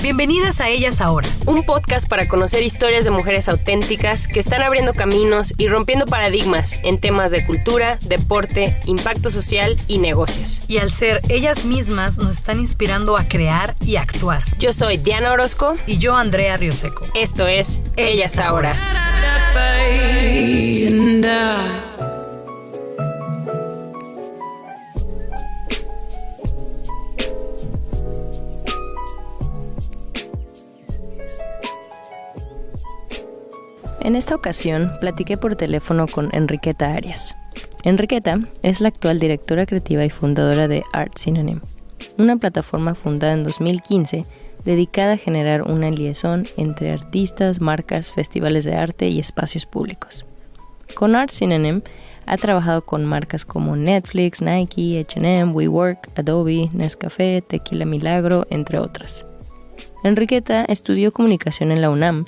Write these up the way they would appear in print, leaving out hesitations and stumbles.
Bienvenidas a Ellas Ahora, un podcast para conocer historias de mujeres auténticas que están abriendo caminos y rompiendo paradigmas en temas de cultura, deporte, impacto social y negocios. Y al ser ellas mismas nos están inspirando a crear y actuar. Yo soy Diana Orozco y yo Andrea Rioseco. Esto es Ellas Ahora. En esta ocasión platiqué por teléfono con Enriqueta Arias. Enriqueta es la actual directora creativa y fundadora de Art Synonym, una plataforma fundada en 2015 dedicada a generar una liaison entre artistas, marcas, festivales de arte y espacios públicos. Con Art Synonym ha trabajado con marcas como Netflix, Nike, H&M, WeWork, Adobe, Nescafé, Tequila Milagro, entre otras. Enriqueta estudió comunicación en la UNAM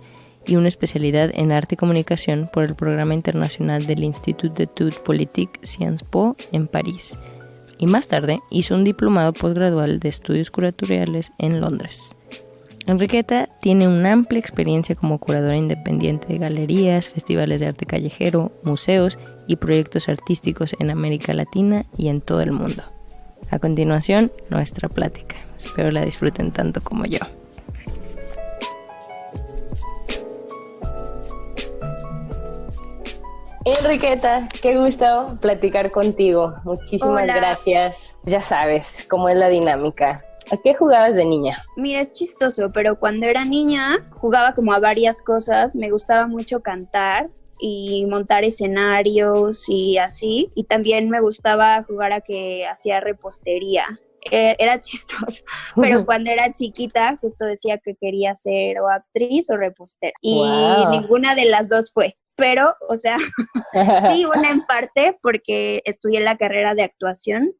y una especialidad en arte y comunicación por el programa internacional del Institut d'études politiques Sciences Po en París, y más tarde hizo un diplomado postgradual de estudios curatoriales en Londres. Enriqueta tiene una amplia experiencia como curadora independiente de galerías, festivales de arte callejero, museos y proyectos artísticos en América Latina y en todo el mundo. A continuación, nuestra plática. Espero la disfruten tanto como yo. Enriqueta, qué gusto platicar contigo. Muchísimas gracias. Ya sabes cómo es la dinámica. ¿A qué jugabas de niña? Mira, es chistoso, pero cuando era niña jugaba como a varias cosas. Me gustaba mucho cantar y montar escenarios y así. Y también me gustaba jugar a que hacía repostería. Era chistoso, pero cuando era chiquita justo decía que quería ser o actriz o repostera. Y ninguna de las dos fue. Pero, o sea, sí, una en parte porque estudié la carrera de actuación,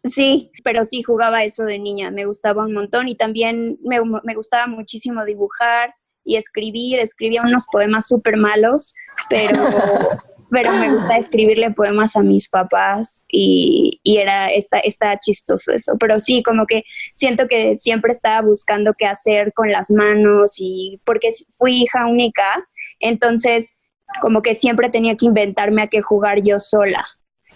sí, pero sí jugaba eso de niña, me gustaba un montón y también me gustaba muchísimo dibujar y escribía unos poemas súper malos, pero me gusta escribirle poemas a mis papás y está chistoso eso. Pero sí, como que siento que siempre estaba buscando qué hacer con las manos y porque fui hija única, entonces como que siempre tenía que inventarme a qué jugar yo sola.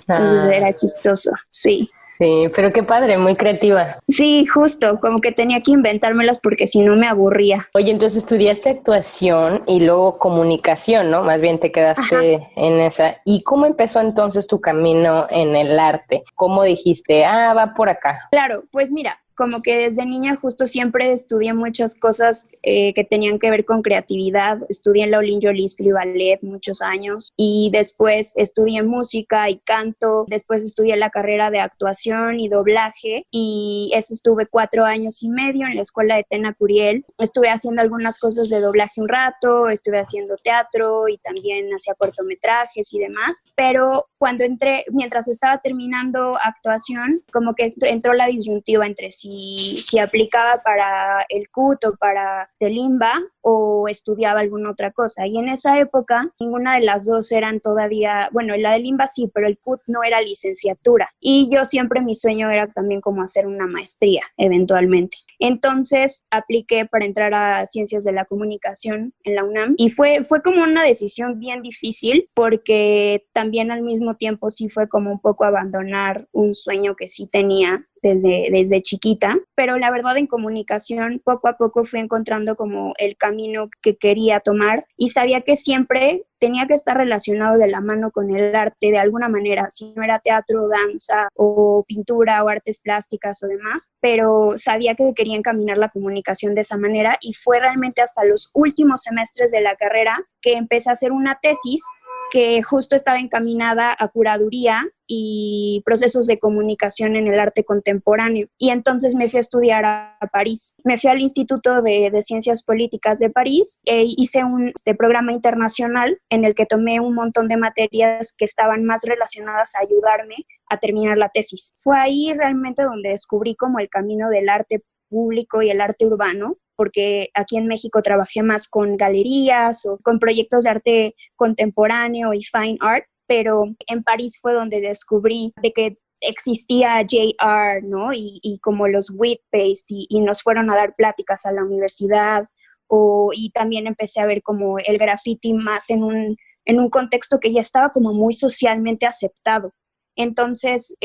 Entonces era chistoso, sí. Sí, pero qué padre, muy creativa. Sí, justo, como que tenía que inventármelas porque si no me aburría. Oye, entonces estudiaste actuación y luego comunicación, ¿no? Más bien te quedaste en esa. ¿Y cómo empezó entonces tu camino en el arte? ¿Cómo dijiste, va por acá? Claro, pues mira, como que desde niña justo siempre estudié muchas cosas que tenían que ver con creatividad. Estudié en la Olin Jolie School Ballet muchos años y después estudié música y canto. Después estudié la carrera de actuación y doblaje y eso estuve 4 años y medio en la escuela de Tena Curiel. Estuve haciendo algunas cosas de doblaje un rato, estuve haciendo teatro y también hacía cortometrajes y demás. Pero cuando entré, mientras estaba terminando actuación, como que entró la disyuntiva entre si aplicaba para el CUT o para Telimba o estudiaba alguna otra cosa. Y en esa época, ninguna de las dos eran todavía, bueno, la de Limba sí, pero el CUT no era licenciatura. Y yo siempre mi sueño era también como hacer una maestría, eventualmente. Entonces, apliqué para entrar a Ciencias de la Comunicación en la UNAM y fue como una decisión bien difícil porque también al mismo tiempo sí fue como un poco abandonar un sueño que sí tenía desde chiquita, pero la verdad en comunicación poco a poco fui encontrando como el camino que quería tomar y sabía que siempre tenía que estar relacionado de la mano con el arte de alguna manera, si no era teatro, danza o pintura o artes plásticas o demás, pero sabía que quería encaminar la comunicación de esa manera y fue realmente hasta los últimos semestres de la carrera que empecé a hacer una tesis que justo estaba encaminada a curaduría y procesos de comunicación en el arte contemporáneo. Y entonces me fui a estudiar a París. Me fui al Instituto de Ciencias Políticas de París e hice un programa internacional en el que tomé un montón de materias que estaban más relacionadas a ayudarme a terminar la tesis. Fue ahí realmente donde descubrí como el camino del arte público y el arte urbano, porque aquí en México trabajé más con galerías o con proyectos de arte contemporáneo y fine art, pero en París fue donde descubrí de que existía JR, ¿no? Y como los Wheat Paste y nos fueron a dar pláticas a la universidad. Y también empecé a ver como el graffiti más en un contexto que ya estaba como muy socialmente aceptado. Entonces,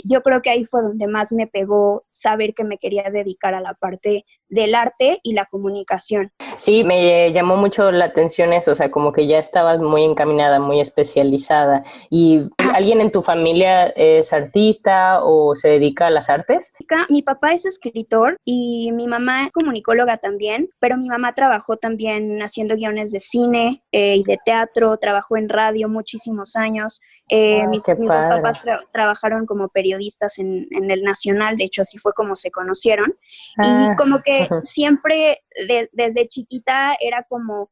yo creo que ahí fue donde más me pegó saber que me quería dedicar a la parte del arte y la comunicación. Sí, me llamó mucho la atención eso, o sea, como que ya estabas muy encaminada, muy especializada. ¿Y alguien en tu familia es artista o se dedica a las artes? Mi papá es escritor y mi mamá es comunicóloga también, pero mi mamá trabajó también haciendo guiones de cine y de teatro, trabajó en radio muchísimos años. Mis dos papás trabajaron como periodistas en el Nacional, de hecho así fue como se conocieron. Y como que siempre desde chiquita era como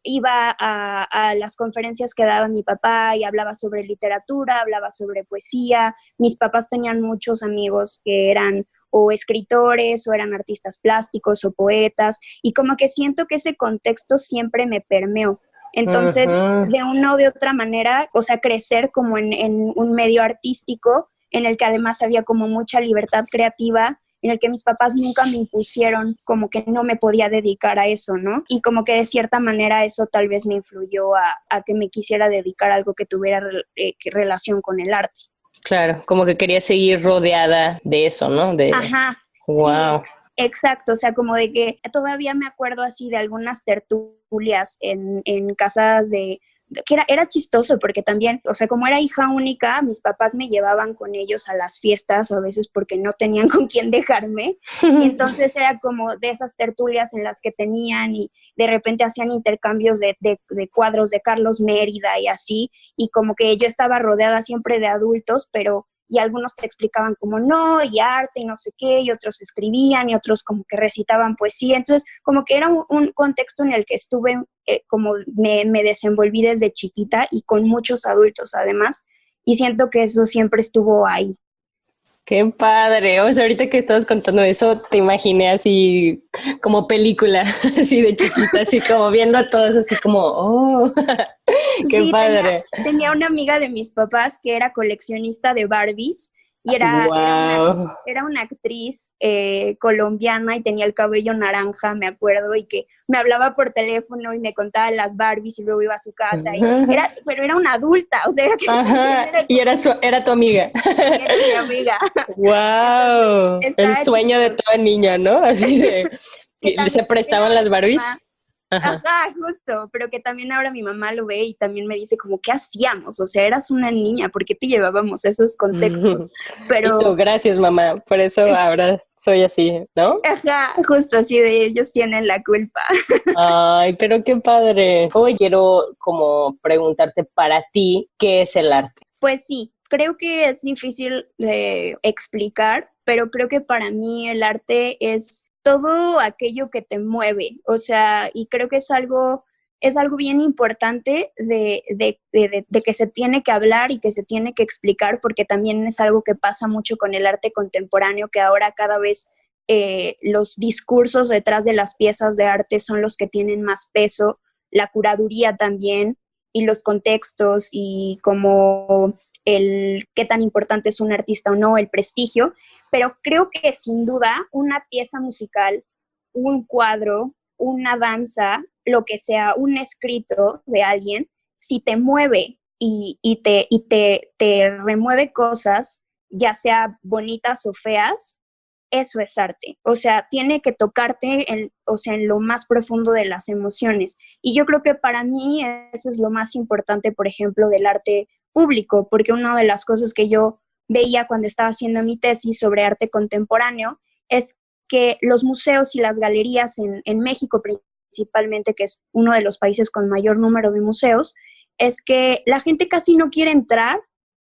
iba a las conferencias que daba mi papá y hablaba sobre literatura, hablaba sobre poesía. Mis papás tenían muchos amigos que eran o escritores o eran artistas plásticos o poetas y como que siento que ese contexto siempre me permeó. Entonces, de una o de otra manera, o sea, crecer como en un medio artístico en el que además había como mucha libertad creativa, en el que mis papás nunca me impusieron como que no me podía dedicar a eso, ¿no? Y como que de cierta manera eso tal vez me influyó a que me quisiera dedicar a algo que tuviera relación con el arte. Claro, como que quería seguir rodeada de eso, ¿no? Ajá. Wow. Sí, exacto, o sea, como de que todavía me acuerdo así de algunas tertulias en casas que era chistoso porque también, o sea, como era hija única, mis papás me llevaban con ellos a las fiestas a veces porque no tenían con quién dejarme y entonces era como de esas tertulias en las que tenían y de repente hacían intercambios de cuadros de Carlos Mérida y así, y como que yo estaba rodeada siempre de adultos, y algunos te explicaban como no, y arte y no sé qué, y otros escribían y otros como que recitaban poesía. Entonces, como que era un contexto en el que estuve, como me desenvolví desde chiquita y con muchos adultos además, y siento que eso siempre estuvo ahí. Qué padre. O sea, ahorita que estabas contando eso, te imaginé así como película, así de chiquita, así como viendo a todos así como, oh, qué Sí, padre. tenía una amiga de mis papás que era coleccionista de Barbies y Wow. era una actriz colombiana y tenía el cabello naranja, me acuerdo, y que me hablaba por teléfono y me contaba las Barbies y luego iba a su casa. Pero era una adulta, o sea, y era tu amiga. Era mi amiga. Wow. El sueño de toda niña, ¿no? Así de se prestaban las Barbies. Ajá, justo, pero que también ahora mi mamá lo ve y también me dice como, ¿qué hacíamos? O sea, eras una niña, ¿por qué te llevábamos a esos contextos? Pero... Y tú, gracias mamá, por eso ahora soy así, ¿no? Ajá, justo así de ellos tienen la culpa. Ay, pero qué padre. Hoy quiero como preguntarte para ti, ¿qué es el arte? Pues sí, creo que es difícil de explicar, pero creo que para mí el arte es todo aquello que te mueve, o sea, y creo que es algo bien importante de que se tiene que hablar y que se tiene que explicar, porque también es algo que pasa mucho con el arte contemporáneo, que ahora cada vez los discursos detrás de las piezas de arte son los que tienen más peso, la curaduría también, y los contextos y como qué tan importante es un artista o no, el prestigio, pero creo que sin duda una pieza musical, un cuadro, una danza, lo que sea, un escrito de alguien, si te mueve y te remueve cosas, ya sea bonitas o feas, eso es arte. O sea, tiene que tocarte en lo más profundo de las emociones. Y yo creo que para mí eso es lo más importante, por ejemplo, del arte público, porque una de las cosas que yo veía cuando estaba haciendo mi tesis sobre arte contemporáneo es que los museos y las galerías en México principalmente, que es uno de los países con mayor número de museos, es que la gente casi no quiere entrar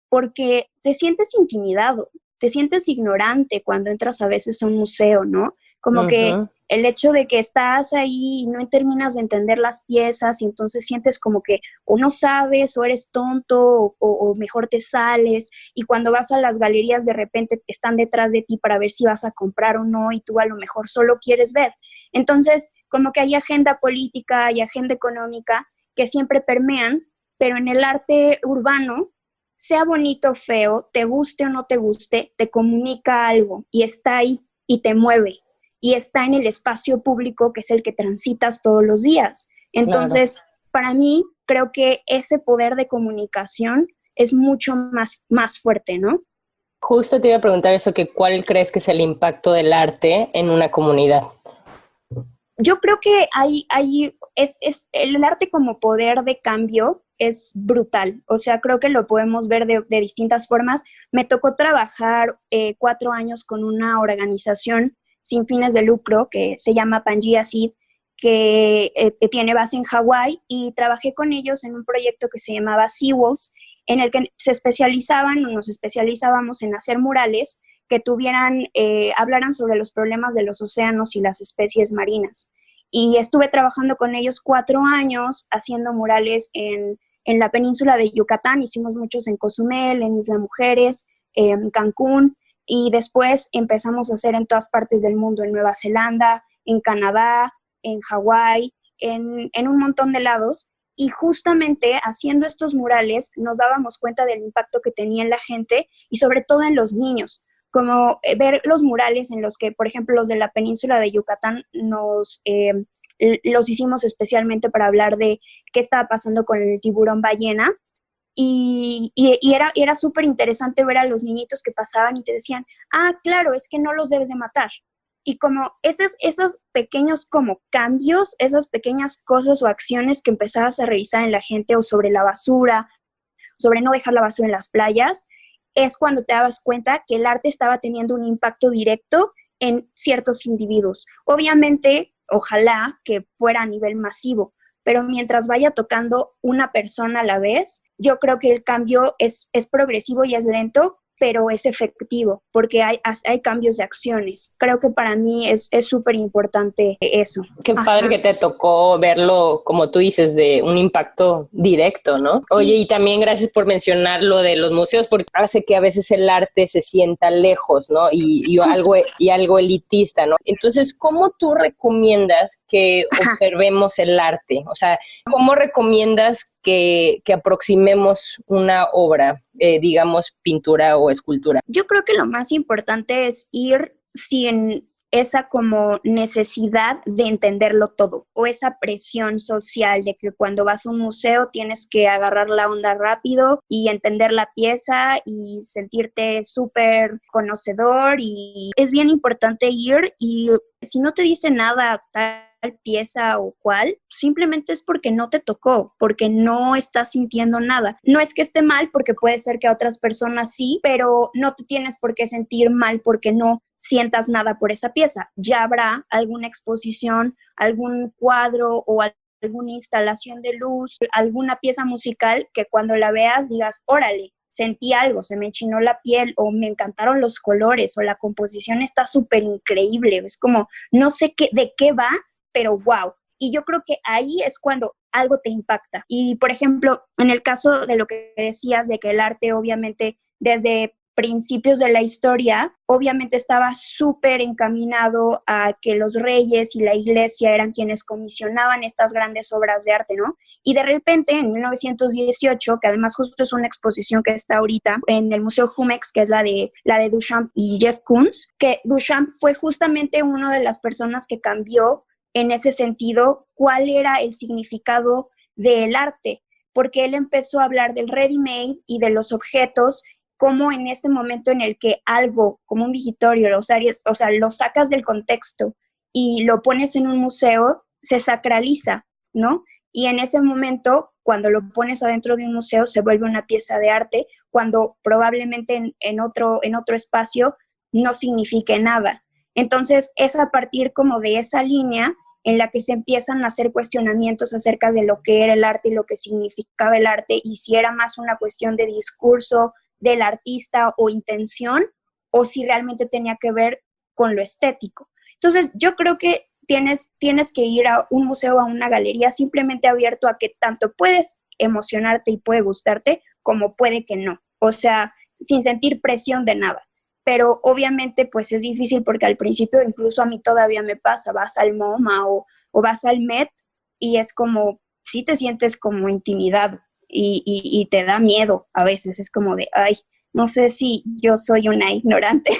porque te sientes intimidado, te sientes ignorante cuando entras a veces a un museo, ¿no? Como que el hecho de que estás ahí y no terminas de entender las piezas y entonces sientes como que o no sabes o eres tonto o mejor te sales, y cuando vas a las galerías de repente están detrás de ti para ver si vas a comprar o no y tú a lo mejor solo quieres ver. Entonces, como que hay agenda política y agenda económica que siempre permean, pero en el arte urbano sea bonito o feo, te guste o no te guste, te comunica algo y está ahí y te mueve y está en el espacio público que es el que transitas todos los días. Entonces, claro, para mí, creo que ese poder de comunicación es mucho más fuerte, ¿no? Justo te iba a preguntar eso, que ¿cuál crees que es el impacto del arte en una comunidad? Yo creo que el arte como poder de cambio es brutal. O sea, creo que lo podemos ver de distintas formas. Me tocó trabajar 4 años con una organización sin fines de lucro que se llama Pangea Seed, que tiene base en Hawái, y trabajé con ellos en un proyecto que se llamaba Seawalls, en el que nos especializábamos en hacer murales que hablaran sobre los problemas de los océanos y las especies marinas. Y estuve trabajando con ellos 4 años haciendo murales en la península de Yucatán. Hicimos muchos en Cozumel, en Isla Mujeres, en Cancún, y después empezamos a hacer en todas partes del mundo, en Nueva Zelanda, en Canadá, en Hawái, en un montón de lados. Y justamente haciendo estos murales nos dábamos cuenta del impacto que tenía en la gente y sobre todo en los niños. Como ver los murales en los que, por ejemplo, los de la península de Yucatán los hicimos especialmente para hablar de qué estaba pasando con el tiburón ballena. Y era súper interesante ver a los niñitos que pasaban y te decían, claro, es que no los debes de matar. Y como esos pequeños como cambios, esas pequeñas cosas o acciones que empezabas a revisar en la gente, o sobre la basura, sobre no dejar la basura en las playas, es cuando te dabas cuenta que el arte estaba teniendo un impacto directo en ciertos individuos. Obviamente, ojalá que fuera a nivel masivo, pero mientras vaya tocando una persona a la vez, yo creo que el cambio es progresivo y es lento, pero es efectivo, porque hay cambios de acciones. Creo que para mí es súper importante eso. Qué padre que te tocó verlo, como tú dices, de un impacto directo, ¿no? Sí. Oye, y también gracias por mencionar lo de los museos, porque hace que a veces el arte se sienta lejos, ¿no? Y algo elitista, ¿no? Entonces, ¿cómo tú recomiendas que observemos el arte? O sea, ¿cómo recomiendas que aproximemos una obra, digamos, pintura o escultura? Yo creo que lo más importante es ir sin esa como necesidad de entenderlo todo, o esa presión social de que cuando vas a un museo tienes que agarrar la onda rápido y entender la pieza y sentirte súper conocedor. Y es bien importante ir, y si no te dice nada tal pieza o cual, simplemente es porque no te tocó, porque no estás sintiendo nada. No es que esté mal, porque puede ser que a otras personas sí, pero no te tienes por qué sentir mal porque no sientas nada por esa pieza. Ya habrá alguna exposición, algún cuadro o alguna instalación de luz, alguna pieza musical que cuando la veas digas, órale, sentí algo, se me enchinó la piel, o me encantaron los colores, o la composición está súper increíble. Es como, no sé de qué va, pero wow. Y yo creo que ahí es cuando algo te impacta. Y, por ejemplo, en el caso de lo que decías, de que el arte obviamente desde principios de la historia, obviamente estaba súper encaminado a que los reyes y la iglesia eran quienes comisionaban estas grandes obras de arte, ¿no? Y de repente, en 1918, que además justo es una exposición que está ahorita en el Museo Jumex, que es la de Duchamp y Jeff Koons, que Duchamp fue justamente una de las personas que cambió en ese sentido cuál era el significado del arte, porque él empezó a hablar del ready-made y de los objetos, como en este momento en el que algo, como un vigitorio, lo sacas del contexto y lo pones en un museo, se sacraliza, ¿no? Y en ese momento, cuando lo pones adentro de un museo, se vuelve una pieza de arte, cuando probablemente en otro espacio no signifique nada. Entonces, es a partir como de esa línea en la que se empiezan a hacer cuestionamientos acerca de lo que era el arte y lo que significaba el arte, y si era más una cuestión de discurso del artista o intención, o si realmente tenía que ver con lo estético. Entonces, yo creo que tienes que ir a un museo o a una galería simplemente abierto a que tanto puedes emocionarte y puede gustarte, como puede que no. O sea, sin sentir presión de nada. Pero obviamente pues es difícil, porque al principio, incluso a mí todavía me pasa, vas al MoMA o vas al Met y es como, sí te sientes como intimidado. y te da miedo a veces, es como de, ay, no sé si yo soy una ignorante.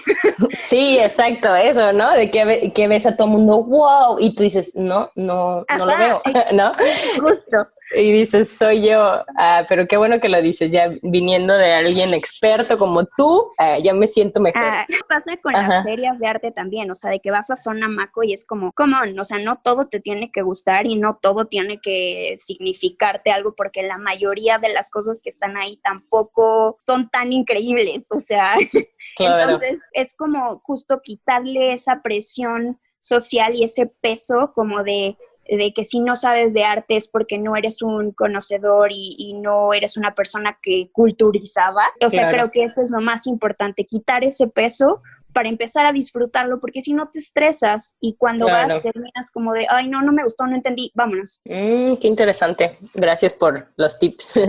Sí, exacto, eso, ¿no? De que ves a todo el mundo, wow, y tú dices, no lo Ajá, veo, ¿no? justo. Y dices, soy yo. Pero qué bueno que lo dices, ya viniendo de alguien experto como tú, ya me siento mejor. Pasa con las Ajá, ferias de arte también, o sea, de que vas a Zona Maco y es como, come on, o sea, no todo te tiene que gustar y no todo tiene que significarte algo, porque la mayoría de las cosas que están ahí tampoco son tan increíbles, o sea, claro. entonces es como justo quitarle esa presión social y ese peso como de que si no sabes de arte es porque no eres un conocedor y no eres una persona que culturizaba. O sea, Claro. creo que eso es lo más importante, quitar ese peso para empezar a disfrutarlo, porque si no te estresas y cuando vas Claro. terminas como de, ay, no me gustó, no entendí, vámonos. Qué interesante. Gracias por los tips.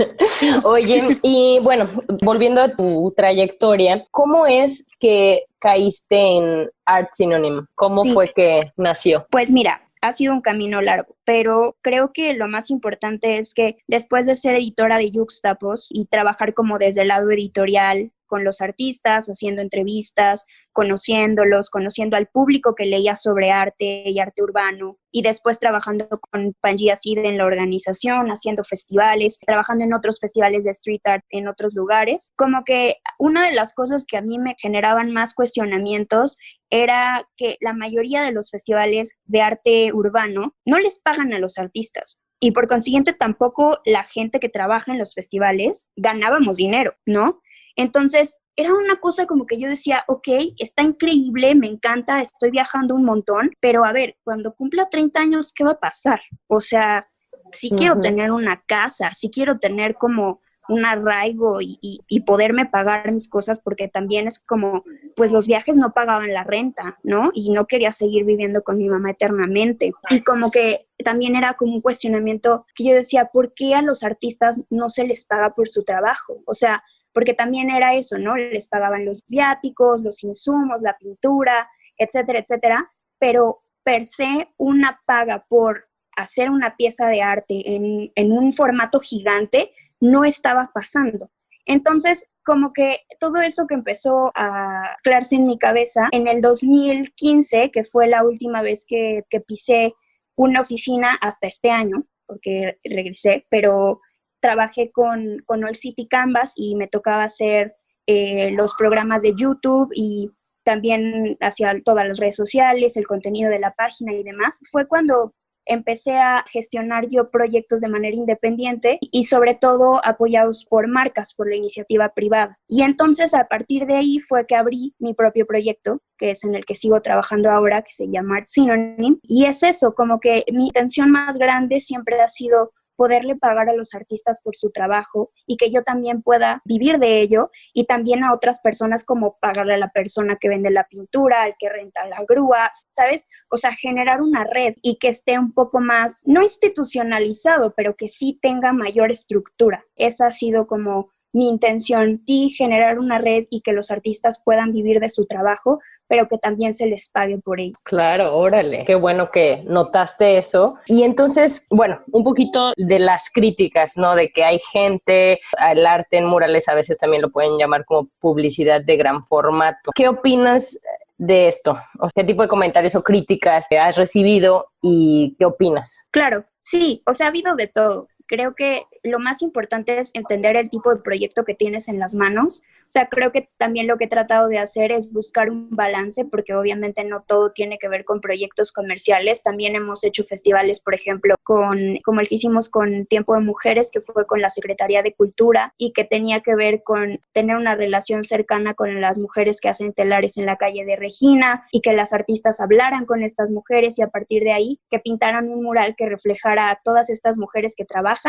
Oye, y bueno, volviendo a tu trayectoria, ¿cómo es que caíste en Art Synonym? ¿Cómo Sí, fue que nació? pues mira, ha sido un camino largo, pero creo que lo más importante es que después de ser editora de Yuxtapos y trabajar como desde el lado editorial con los artistas, haciendo entrevistas, conociéndolos, conociendo al público que leía sobre arte y arte urbano, y después trabajando con Panji Acid en la organización, haciendo festivales, trabajando en otros festivales de street art en otros lugares, como que una de las cosas que a mí me generaban más cuestionamientos era que la mayoría de los festivales de arte urbano no les pagan a los artistas. Y por consiguiente tampoco la gente que trabaja en los festivales ganábamos dinero, ¿no? Entonces era una cosa como que yo decía, ok, está increíble, me encanta, estoy viajando un montón, pero a ver, cuando cumpla 30 años, ¿qué va a pasar? O sea, si quiero Ujú. tener una casa, si quiero tener como un arraigo y poderme pagar mis cosas, porque también es como, pues los viajes no pagaban la renta, ¿no? Y no quería seguir viviendo con mi mamá eternamente. Y como que también era como un cuestionamiento que yo decía, ¿por qué a los artistas no se les paga por su trabajo? O sea, porque también era eso, ¿no? Les pagaban los viáticos, los insumos, la pintura, etcétera, etcétera, pero per se una paga por hacer una pieza de arte en un formato gigante no estaba pasando. Entonces, como que todo eso que empezó a mezclarse en mi cabeza, en el 2015, que fue la última vez que pisé una oficina hasta este año, porque regresé, pero trabajé con All City Canvas y me tocaba hacer los programas de YouTube y también hacia todas las redes sociales, el contenido de la página y demás. Fue cuando empecé a gestionar yo proyectos de manera independiente y sobre todo apoyados por marcas, por la iniciativa privada. Y entonces a partir de ahí fue que abrí mi propio proyecto, que es en el que sigo trabajando ahora, que se llama Art Synonym. Y es eso, como que mi intención más grande siempre ha sido poderle pagar a los artistas por su trabajo y que yo también pueda vivir de ello, y también a otras personas como pagarle a la persona que vende la pintura, al que renta la grúa, ¿sabes? O sea, generar una red y que esté un poco más, no institucionalizado, pero que sí tenga mayor estructura. Esa ha sido como mi intención, sí, generar una red y que los artistas puedan vivir de su trabajo, pero que también se les pague por ello. Claro, órale, qué bueno que notaste eso. Y entonces, bueno, un poquito de las críticas, ¿no? De que hay gente, el arte en murales a veces también lo pueden llamar como publicidad de gran formato. ¿Qué opinas de esto? O sea, ¿qué tipo de comentarios o críticas has recibido y qué opinas? Claro, sí, o sea, ha habido de todo. Creo que lo más importante es entender el tipo de proyecto que tienes en las manos. O sea, creo que también lo que he tratado de hacer es buscar un balance, porque obviamente no todo tiene que ver con proyectos comerciales. También hemos hecho festivales, por ejemplo, como el que hicimos con Tiempo de Mujeres, que fue con la Secretaría de Cultura y que tenía que ver con tener una relación cercana con las mujeres que hacen telares en la calle de Regina, y que las artistas hablaran con estas mujeres y a partir de ahí que pintaran un mural que reflejara a todas estas mujeres que trabajan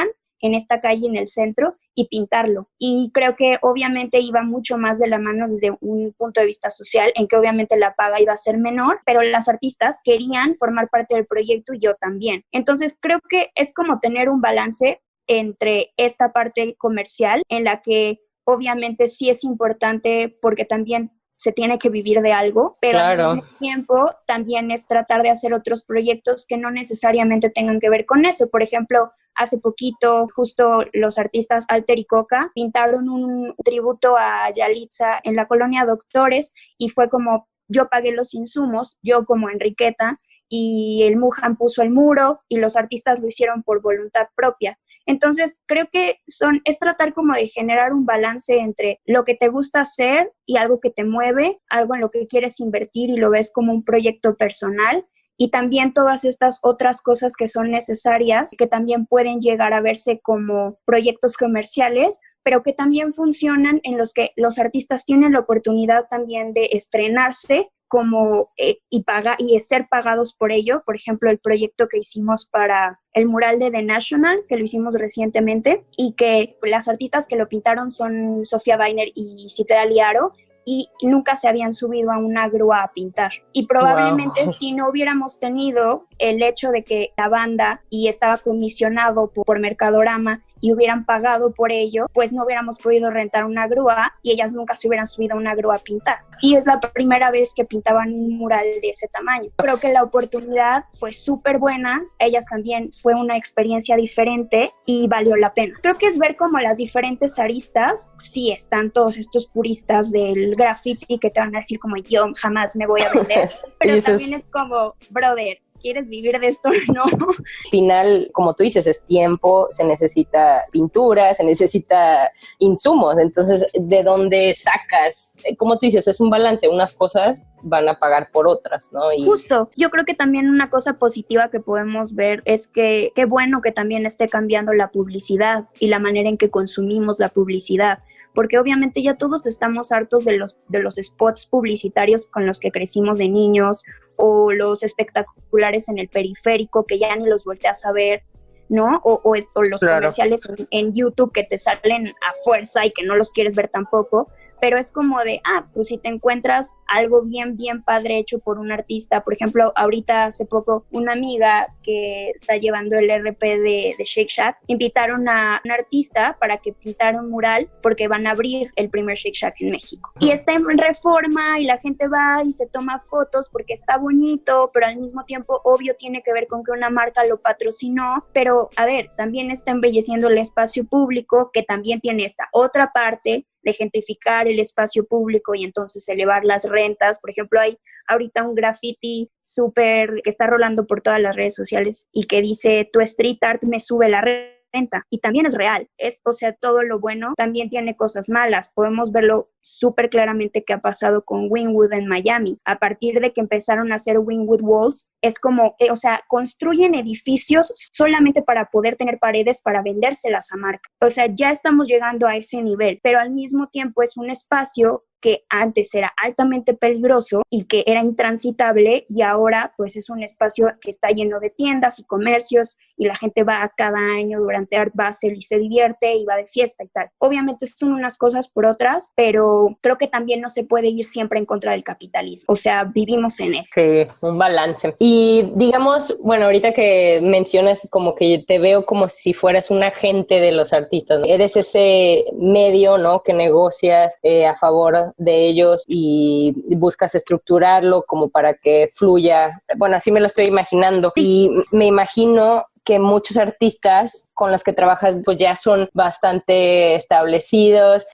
en esta calle en el centro y pintarlo. Y creo que obviamente iba mucho más de la mano desde un punto de vista social, en que obviamente la paga iba a ser menor, pero las artistas querían formar parte del proyecto y yo también. Entonces creo que es como tener un balance entre esta parte comercial, en la que obviamente sí es importante porque también se tiene que vivir de algo, pero Claro. al mismo tiempo también es tratar de hacer otros proyectos que no necesariamente tengan que ver con eso. Por ejemplo, hace poquito, justo los artistas Alter y Coca pintaron un tributo a Yalitza en la colonia Doctores y fue como, yo pagué los insumos, yo como Enriqueta, y el Mujan puso el muro y los artistas lo hicieron por voluntad propia. Entonces, creo que es tratar como de generar un balance entre lo que te gusta hacer y algo que te mueve, algo en lo que quieres invertir y lo ves como un proyecto personal, y también todas estas otras cosas que son necesarias, que también pueden llegar a verse como proyectos comerciales, pero que también funcionan en los que los artistas tienen la oportunidad también de estrenarse como y ser pagados por ello. Por ejemplo, el proyecto que hicimos para el mural de The National, que lo hicimos recientemente, y que las artistas que lo pintaron son Sofía Weiner y Citlali Aro, y nunca se habían subido a una grúa a pintar. Y probablemente si no hubiéramos tenido el hecho de que la banda y estaba comisionado por Mercadorama y hubieran pagado por ello, pues no hubiéramos podido rentar una grúa y ellas nunca se hubieran subido a una grúa a pintar. Y es la primera vez que pintaban un mural de ese tamaño. Creo que la oportunidad fue súper buena, ellas también fue una experiencia diferente y valió la pena. Creo que es ver como las diferentes aristas. Sí están todos estos puristas del graffiti que te van a decir como yo jamás me voy a vender, pero también es como, brother, ¿quieres vivir de esto? No. Al final, como tú dices, es tiempo, se necesita pintura, se necesita insumos. Entonces, ¿de dónde sacas? Como tú dices, es un balance. Unas cosas van a pagar por otras, ¿no? Y justo, yo creo que también una cosa positiva que podemos ver es que qué bueno que también esté cambiando la publicidad y la manera en que consumimos la publicidad, porque obviamente ya todos estamos hartos de los spots publicitarios con los que crecimos de niños, o los espectaculares en el periférico que ya ni los volteas a ver, ¿no? O los comerciales en YouTube que te salen a fuerza y que no los quieres ver tampoco, pero es como de, pues si te encuentras algo bien, bien padre hecho por un artista. Por ejemplo, ahorita hace poco una amiga que está llevando el RP de Shake Shack, invitaron a un artista para que pintara un mural porque van a abrir el primer Shake Shack en México. Y está en Reforma y la gente va y se toma fotos porque está bonito, pero al mismo tiempo, obvio, tiene que ver con que una marca lo patrocinó, pero a ver, también está embelleciendo el espacio público, que también tiene esta otra parte de gentrificar el espacio público y entonces elevar las rentas. Por ejemplo, hay ahorita un graffiti súper que está rolando por todas las redes sociales y que dice, tu street art me sube la renta. Y también es real. O sea, todo lo bueno también tiene cosas malas. Podemos verlo súper claramente que ha pasado con Wynwood en Miami. A partir de que empezaron a hacer Wynwood Walls, es como, o sea, construyen edificios solamente para poder tener paredes para vendérselas a marca. O sea, ya estamos llegando a ese nivel, pero al mismo tiempo es un espacio que antes era altamente peligroso y que era intransitable, y ahora pues es un espacio que está lleno de tiendas y comercios y la gente va cada año durante Art Basel y se divierte y va de fiesta y tal. Obviamente son unas cosas por otras, pero creo que también no se puede ir siempre en contra del capitalismo. O sea, vivimos en él. Sí, un balance. Y digamos, bueno, ahorita que mencionas como que te veo como si fueras un agente de los artistas, ¿no? Eres ese medio, ¿no?, que negocias a favor de ellos y buscas estructurarlo como para que fluya. Bueno, así me lo estoy imaginando. Y me imagino que muchos artistas con los que trabajas pues ya son bastante establecidas,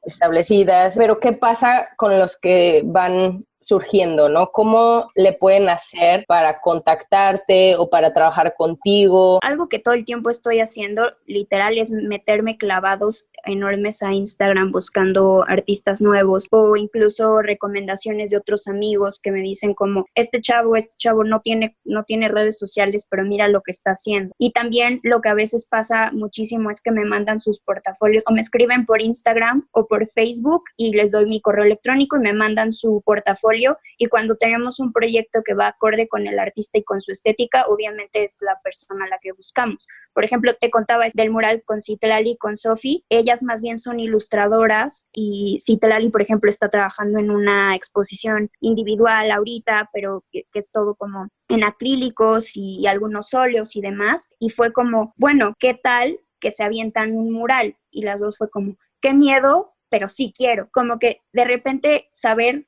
pero ¿qué pasa con los que van surgiendo, ¿no? ¿Cómo le pueden hacer para contactarte o para trabajar contigo? Algo que todo el tiempo estoy haciendo, literal, es meterme clavados enormes a Instagram buscando artistas nuevos, o incluso recomendaciones de otros amigos que me dicen como, este chavo no tiene redes sociales, pero mira lo que está haciendo. Y también lo que a veces pasa muchísimo es que me mandan sus portafolios o me escriben por Instagram o por Facebook y les doy mi correo electrónico y me mandan su portafolio, y cuando tenemos un proyecto que va acorde con el artista y con su estética, obviamente es la persona a la que buscamos. Por ejemplo, te contaba del mural con Citlali y con Sofi. Ellas más bien son ilustradoras y Citlali, por ejemplo, está trabajando en una exposición individual ahorita, pero que es todo como en acrílicos y algunos óleos y demás. Y fue como, bueno, ¿qué tal que se avientan un mural? Y las dos fue como, qué miedo, pero sí quiero. Como que de repente saber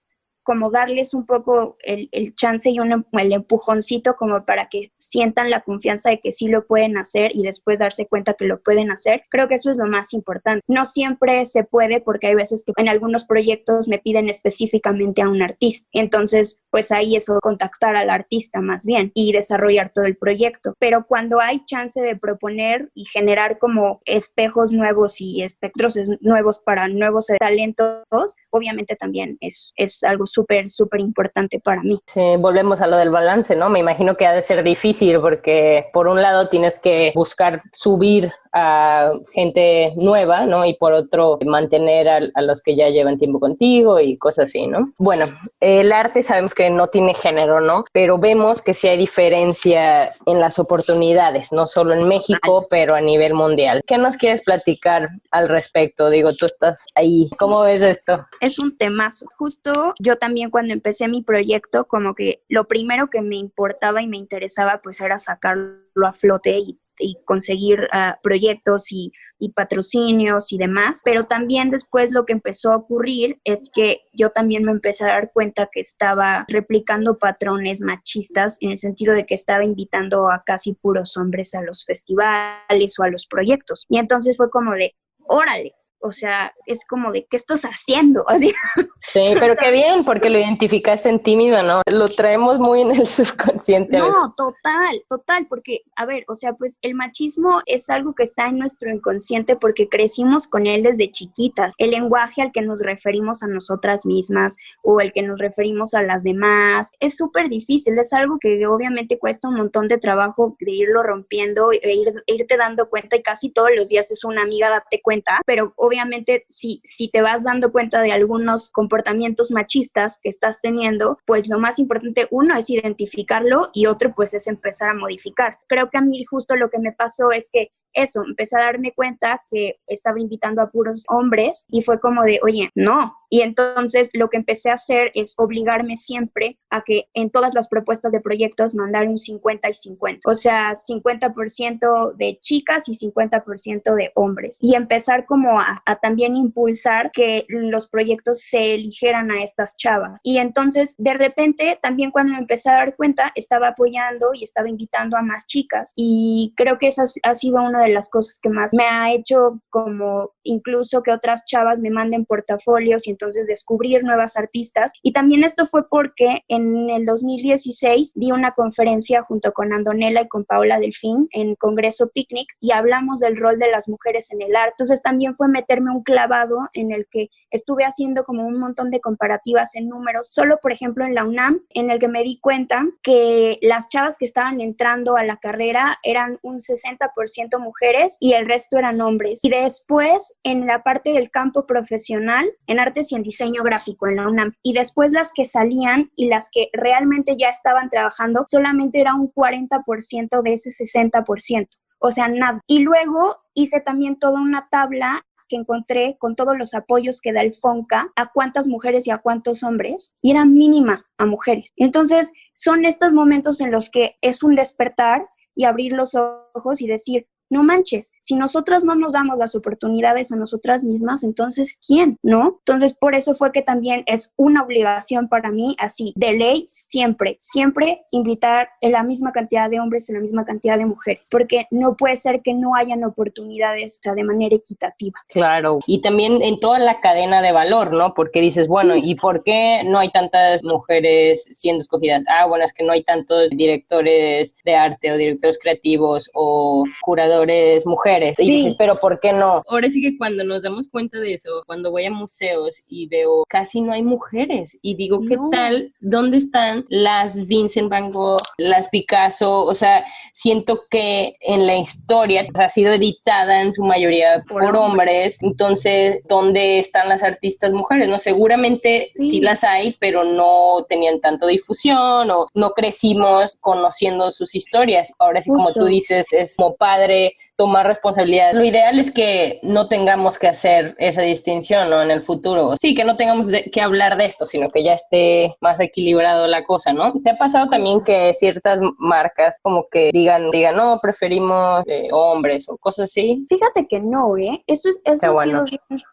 como darles un poco el chance y el empujoncito como para que sientan la confianza de que sí lo pueden hacer y después darse cuenta que lo pueden hacer. Creo que eso es lo más importante. No siempre se puede porque hay veces que en algunos proyectos me piden específicamente a un artista. Entonces, pues ahí eso, contactar al artista más bien y desarrollar todo el proyecto. Pero cuando hay chance de proponer y generar como espejos nuevos y espectros nuevos para nuevos talentos, obviamente también es algo súper, súper importante para mí. Sí, volvemos a lo del balance, ¿no? Me imagino que ha de ser difícil porque por un lado tienes que buscar subir a gente nueva, ¿no? Y por otro, mantener a los que ya llevan tiempo contigo y cosas así, ¿no? Bueno, el arte sabemos que no tiene género, ¿no? Pero vemos que sí hay diferencia en las oportunidades, no solo en México, pero a nivel mundial. ¿Qué nos quieres platicar al respecto? Digo, tú estás ahí. ¿Cómo ves esto? Es un temazo. Justo yo también cuando empecé mi proyecto, como que lo primero que me importaba y me interesaba pues era sacarlo a flote y conseguir proyectos y patrocinios y demás, pero también después lo que empezó a ocurrir es que yo también me empecé a dar cuenta que estaba replicando patrones machistas en el sentido de que estaba invitando a casi puros hombres a los festivales o a los proyectos. Y entonces fue como de, órale, o sea, es como de, ¿qué estás haciendo? Así. Sí, pero qué bien, porque lo identificaste en ti misma, ¿no? Lo traemos muy en el subconsciente. No, total, porque, a ver, o sea, pues el machismo es algo que está en nuestro inconsciente porque crecimos con él desde chiquitas. El lenguaje al que nos referimos a nosotras mismas o el que nos referimos a las demás es súper difícil, es algo que obviamente cuesta un montón de trabajo de irlo rompiendo e irte dando cuenta y casi todos los días es una amiga, date cuenta, pero obviamente si te vas dando cuenta de algunos comportamientos machistas que estás teniendo, pues lo más importante, uno, es identificarlo y otro, pues es empezar a modificar. Creo que a mí justo lo que me pasó es que eso, empecé a darme cuenta que estaba invitando a puros hombres y fue como de, oye, no. Y entonces lo que empecé a hacer es obligarme siempre a que en todas las propuestas de proyectos mandar un 50 y 50. O sea, 50% de chicas y 50% de hombres. Y empezar como a también impulsar que los proyectos se eligieran a estas chavas. Y entonces, de repente, también cuando me empecé a dar cuenta, estaba apoyando y estaba invitando a más chicas. Y creo que esa ha sido una de las cosas que más me ha hecho como incluso que otras chavas me manden portafolios y entonces descubrir nuevas artistas. Y también esto fue porque en el 2016 di una conferencia junto con Andonela y con Paola Delfín en Congreso Picnic y hablamos del rol de las mujeres en el arte. Entonces también fue meterme un clavado en el que estuve haciendo como un montón de comparativas en números, solo por ejemplo en la UNAM, en el que me di cuenta que las chavas que estaban entrando a la carrera eran un 60% mujeres y el resto eran hombres. Y después en la parte del campo profesional, en artes y en diseño gráfico en la UNAM, y después las que salían y las que realmente ya estaban trabajando, solamente era un 40% de ese 60%, o sea, nada. Y luego hice también toda una tabla que encontré con todos los apoyos que da el FONCA a cuántas mujeres y a cuántos hombres, y era mínima a mujeres. Entonces, son estos momentos en los que es un despertar y abrir los ojos y decir, no manches, si nosotras no nos damos las oportunidades a nosotras mismas, entonces, ¿quién? ¿No? Entonces, por eso fue que también es una obligación para mí, así, de ley, siempre invitar en la misma cantidad de hombres y la misma cantidad de mujeres, porque no puede ser que no hayan oportunidades, o sea, de manera equitativa. Claro, y también en toda la cadena de valor, ¿no? Porque dices, bueno, ¿y por qué no hay tantas mujeres siendo escogidas? Ah, bueno, es que no hay tantos directores de arte o directores creativos o curadores mujeres. Y dices, pero ¿por qué no? Ahora sí que cuando nos damos cuenta de eso, cuando voy a museos y veo casi no hay mujeres y digo, ¿qué tal? ¿Dónde están las Vincent Van Gogh, las Picasso? O sea, siento que en la historia ha sido editada en su mayoría por hombres. Entonces, ¿dónde están las artistas mujeres? No, seguramente sí las hay, pero no tenían tanto difusión o no crecimos conociendo sus historias. Ahora sí, como tú dices, es como padre tomar responsabilidad. Lo ideal es que no tengamos que hacer esa distinción, ¿no? En el futuro. Sí, que no tengamos que hablar de esto, sino que ya esté más equilibrado la cosa, ¿no? ¿Te ha pasado también que ciertas marcas como que digan, no, preferimos hombres o cosas así? Fíjate que no, eso ha sido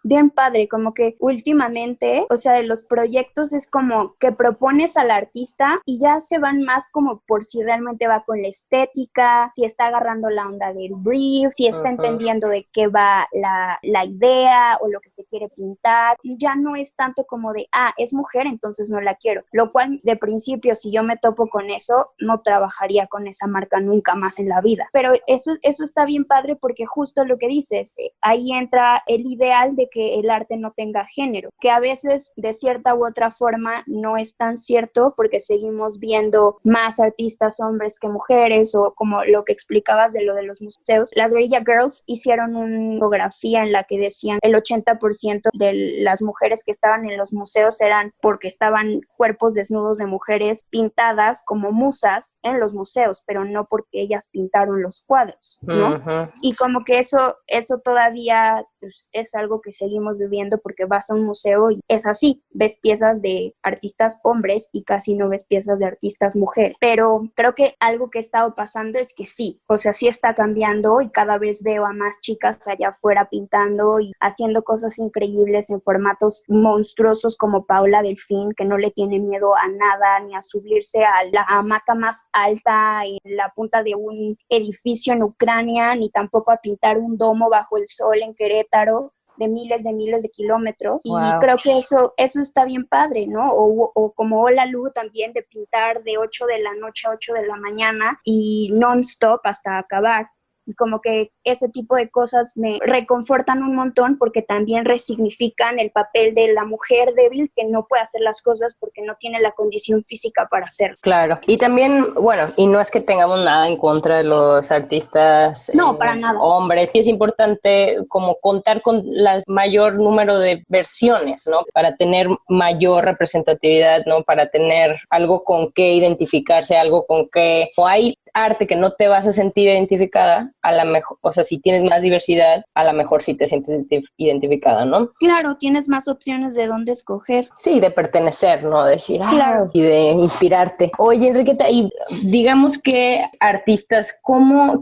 bien padre, como que últimamente, o sea, de los proyectos es como que propones al artista y ya se van más como por si realmente va con la estética, si está agarrando la onda del brief, si está entendiendo de qué va la idea o lo que se quiere pintar. Ya no es tanto como de, es mujer, entonces no la quiero. Lo cual, de principio, si yo me topo con eso, no trabajaría con esa marca nunca más en la vida. Pero eso está bien padre porque justo lo que dices, ahí entra el ideal de que el arte no tenga género, que a veces de cierta u otra forma no es tan cierto porque seguimos viendo más artistas hombres que mujeres, o como lo que explicabas de lo de los museos. Las Guerrilla Girls hicieron una infografía en la que decían el 80% de las mujeres que estaban en los museos eran porque estaban cuerpos desnudos de mujeres pintadas como musas en los museos, pero no porque ellas pintaron los cuadros, ¿no? Y como que eso todavía pues, es algo que seguimos viviendo porque vas a un museo y es así, ves piezas de artistas hombres y casi no ves piezas de artistas mujeres. Pero creo que algo que ha estado pasando es que sí, o sea, sí está cambiando y cada vez veo a más chicas allá afuera pintando y haciendo cosas increíbles en formatos monstruosos como Paula Delfín, que no le tiene miedo a nada, ni a subirse a la hamaca más alta en la punta de un edificio en Ucrania, ni tampoco a pintar un domo bajo el sol en Querétaro de miles de kilómetros. Wow. Y creo que eso está bien padre, ¿no? O como Hola Lu también, de pintar de 8 de la noche a 8 de la mañana y non-stop hasta acabar. Y como que ese tipo de cosas me reconfortan un montón porque también resignifican el papel de la mujer débil que no puede hacer las cosas porque no tiene la condición física para hacerlo. Claro. Y también, bueno, y no es que tengamos nada en contra de los artistas para nada. Hombres. Sí es importante como contar con el mayor número de versiones, ¿no? Para tener mayor representatividad, ¿no? Para tener algo con qué identificarse, algo con qué... O hay arte que no te vas a sentir identificada, a la mejor, o sea, si tienes más diversidad, a lo mejor sí te sientes identificada, ¿no? Claro, tienes más opciones de dónde escoger. Sí, de pertenecer, ¿no? Decir, claro. Y de inspirarte. Oye, Enriqueta, y digamos que artistas,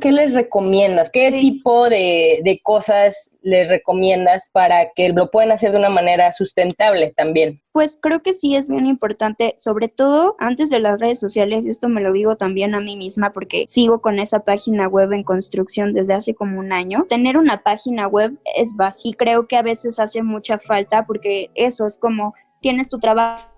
¿qué les recomiendas? ¿Qué tipo de cosas les recomiendas para que lo puedan hacer de una manera sustentable también? Pues creo que sí es bien importante, sobre todo antes de las redes sociales, esto me lo digo también a mí misma porque sigo con esa página web en construcción desde hace como un año. Tener una página web es básico y creo que a veces hace mucha falta porque eso es como tienes tu trabajo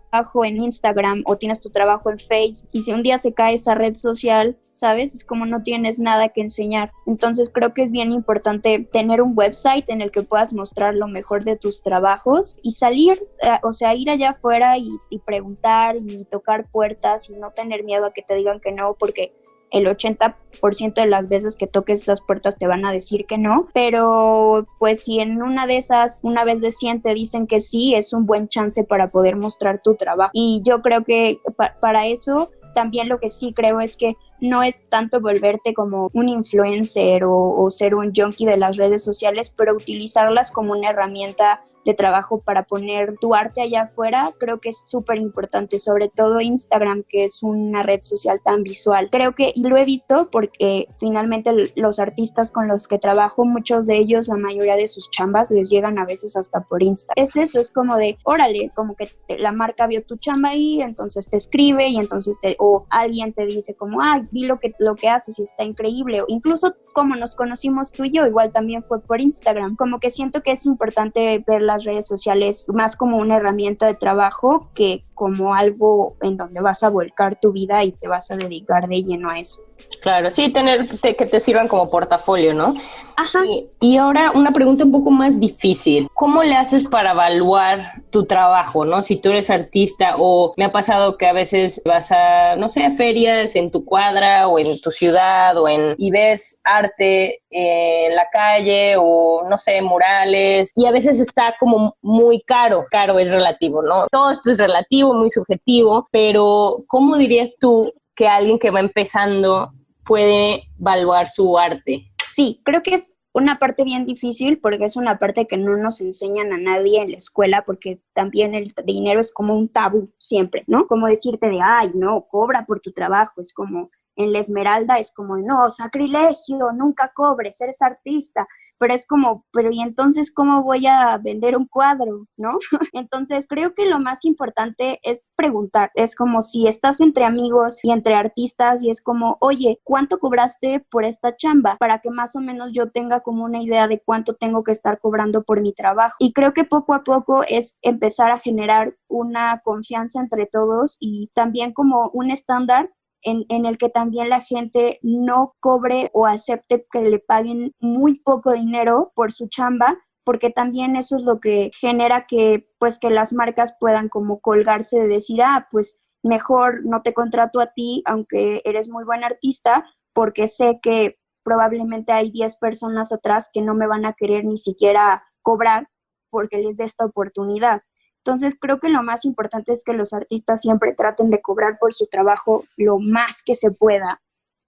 en Instagram o tienes tu trabajo en Facebook y si un día se cae esa red social, ¿sabes? Es como no tienes nada que enseñar. Entonces creo que es bien importante tener un website en el que puedas mostrar lo mejor de tus trabajos y salir, o sea, ir allá afuera y preguntar y tocar puertas y no tener miedo a que te digan que no, porque el 80% de las veces que toques esas puertas te van a decir que no, pero pues si en una de esas, una vez de 100 te dicen que sí, es un buen chance para poder mostrar tu trabajo. Y yo creo que para eso también lo que sí creo es que no es tanto volverte como un influencer o ser un junkie de las redes sociales, pero utilizarlas como una herramienta de trabajo para poner tu arte allá afuera, creo que es súper importante, sobre todo Instagram, que es una red social tan visual. Creo que, y lo he visto porque finalmente los artistas con los que trabajo, muchos de ellos, la mayoría de sus chambas les llegan a veces hasta por Insta. Es eso, es como de, órale, como que la marca vio tu chamba ahí, entonces te escribe y entonces o alguien te dice como, vi lo que haces y está increíble, o incluso como nos conocimos tú y yo, igual también fue por Instagram. Como que siento que es importante ver las redes sociales más como una herramienta de trabajo que como algo en donde vas a volcar tu vida y te vas a dedicar de lleno a eso. Claro, sí, que te sirvan como portafolio, ¿no? Ajá. Y ahora una pregunta un poco más difícil. ¿Cómo le haces para evaluar tu trabajo, no? Si tú eres artista o me ha pasado que a veces vas a, no sé, a ferias en tu cuadra o en tu ciudad y ves arte en la calle o, no sé, murales y a veces está como muy caro. Caro es relativo, ¿no? Todo esto es relativo, muy subjetivo, pero ¿cómo dirías tú que alguien que va empezando puede evaluar su arte? Sí, creo que es una parte bien difícil porque es una parte que no nos enseñan a nadie en la escuela porque también el dinero es como un tabú siempre, ¿no? Como decirte de, ay, no, cobra por tu trabajo, es como en la Esmeralda es como, no, sacrilegio, nunca cobres, eres artista, pero es como, pero ¿y entonces cómo voy a vender un cuadro, no? Entonces creo que lo más importante es preguntar, es como si estás entre amigos y entre artistas y es como, oye, ¿cuánto cobraste por esta chamba? Para que más o menos yo tenga como una idea de cuánto tengo que estar cobrando por mi trabajo. Y creo que poco a poco es empezar a generar una confianza entre todos y también como un estándar en el que también la gente no cobre o acepte que le paguen muy poco dinero por su chamba, porque también eso es lo que genera que, pues, que las marcas puedan como colgarse de decir, pues mejor no te contrato a ti, aunque eres muy buen artista, porque sé que probablemente hay 10 personas atrás que no me van a querer ni siquiera cobrar porque les dé esta oportunidad. Entonces, creo que lo más importante es que los artistas siempre traten de cobrar por su trabajo lo más que se pueda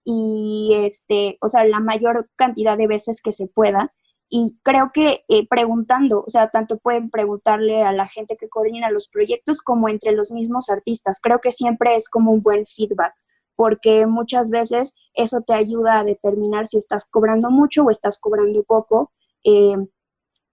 y, o sea, la mayor cantidad de veces que se pueda. Y creo que preguntando, o sea, tanto pueden preguntarle a la gente que coordina los proyectos como entre los mismos artistas. Creo que siempre es como un buen feedback, porque muchas veces eso te ayuda a determinar si estás cobrando mucho o estás cobrando poco.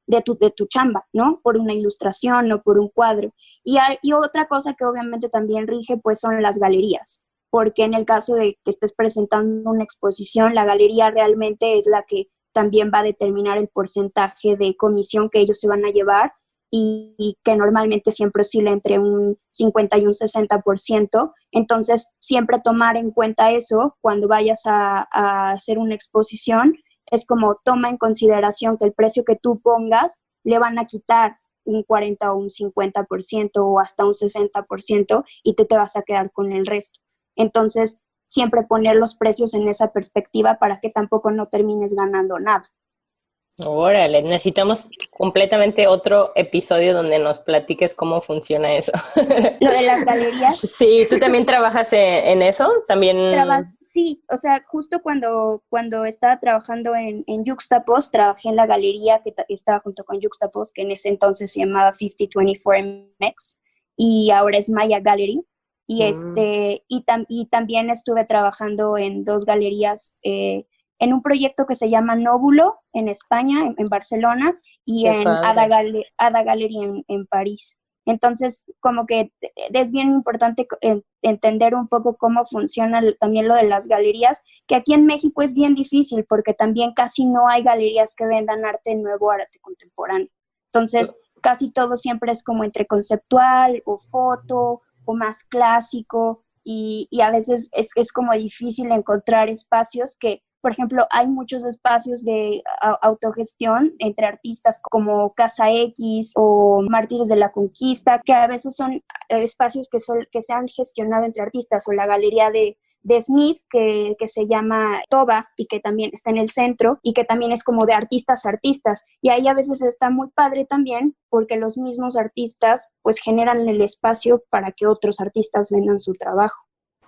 De tu chamba, ¿no? Por una ilustración o por un cuadro. Y otra cosa que obviamente también rige, pues son las galerías, porque en el caso de que estés presentando una exposición, la galería realmente es la que también va a determinar el porcentaje de comisión que ellos se van a llevar y que normalmente siempre oscila entre un 50 y un 60%. Entonces, siempre tomar en cuenta eso cuando vayas a hacer una exposición es como toma en consideración que el precio que tú pongas le van a quitar un 40 o un 50% o hasta un 60% y tú te vas a quedar con el resto. Entonces, siempre poner los precios en esa perspectiva para que tampoco no termines ganando nada. Órale, necesitamos completamente otro episodio donde nos platiques cómo funciona eso. Lo de las galerías. Sí, ¿tú también trabajas en eso? También. Sí, o sea, justo cuando estaba trabajando en Juxtapoz, trabajé en la galería que estaba junto con Juxtapoz, que en ese entonces se llamaba 5024MX y ahora es Maya Gallery. Y, y también estuve trabajando en dos galerías, en un proyecto que se llama Nóbulo en España, en Barcelona, y Qué en padre. Ada Gallery en París. Entonces, como que es bien importante entender un poco cómo funciona también lo de las galerías, que aquí en México es bien difícil porque también casi no hay galerías que vendan arte nuevo, arte contemporáneo. Entonces, casi todo siempre es como entre conceptual o foto o más clásico y a veces es como difícil encontrar espacios que, por ejemplo, hay muchos espacios de autogestión entre artistas como Casa X o Mártires de la Conquista, que a veces son espacios que se han gestionado entre artistas, o la galería de Smith, que se llama Toba y que también está en el centro y que también es como de artistas a artistas. Y ahí a veces está muy padre también porque los mismos artistas pues generan el espacio para que otros artistas vendan su trabajo.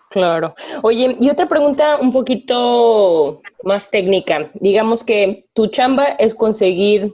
Claro. Oye, y otra pregunta un poquito más técnica. Digamos que tu chamba es conseguir